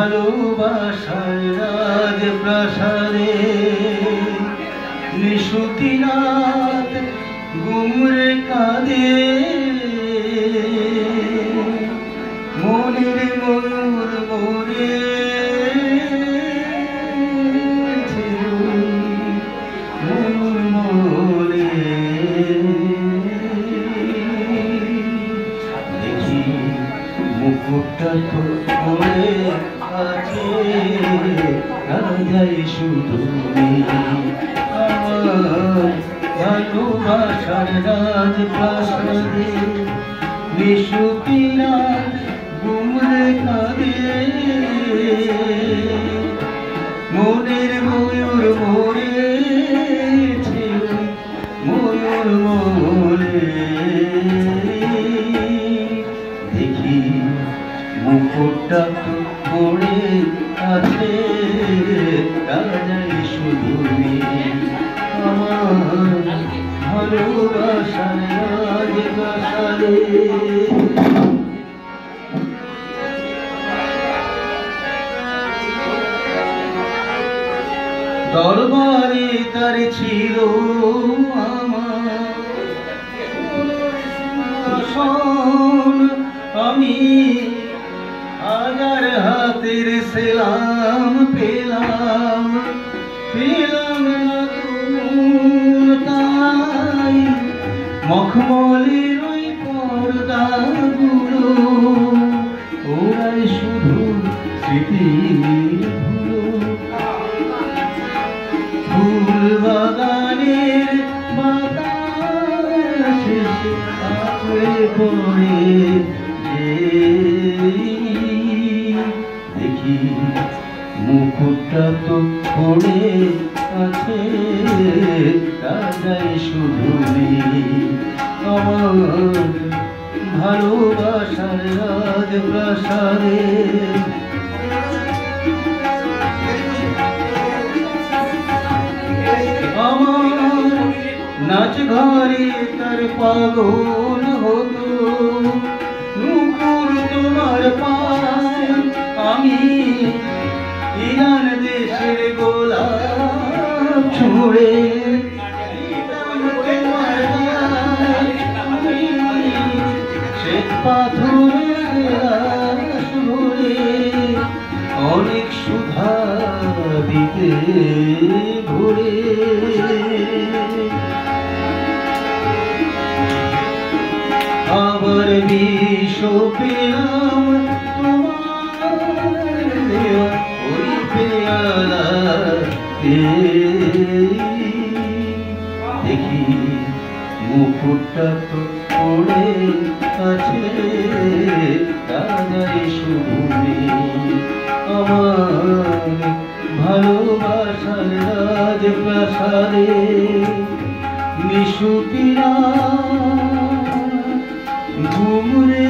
ভালোবাসার রাজ প্রাসাদে নিশুতি রাত গুমরে কাঁদে মনের ময়ূর মোরে ময়ূর মোরে দেখি মুকুটটা তো পড়ে আছে রাজাই শুধু আমার ভালোবাসার রাজ প্রাসাদে নিশুতি রাত গুমরে কাঁদে মনের ময়ূর মরেছে ময়ূর মরে দেখি মুকুটটা তো পড়ে আছে রাজাই শুধু আমার ভালোবাসার রাজ প্রাসাদে দরবারে তার ছিল আমার আমি হাজার হাতের সেলাম পেলাম পেলাম না তাই মখমলের ওই পর্দাগুলো ওরাই শুধু স্মৃতির ফুল বাগানের বাতাসে আঁকড়ে পড়ে দেখি মুকুটটা তো পড়ে আছে রাজাই শুধু আমার ভালোবাসার রাজ প্রাসাদে আমার নাচ ঘরে তার পাগল হতো নুপুর তোমার পায় আমি ইরান দেশের গোলাপ ছুঁড়ে শ্বেত পাথরের অনেক সুধা দিতে ঘুরে আবার বিষ পেলাম তোমার দেওয়া ওই পেয়ালাতে দেখি মুকুটটা তো পড়ে আছে রাজাই শুধু আমার ভালোবাসার রাজ প্রাসাদে নিশুতি রাত ঘুমরে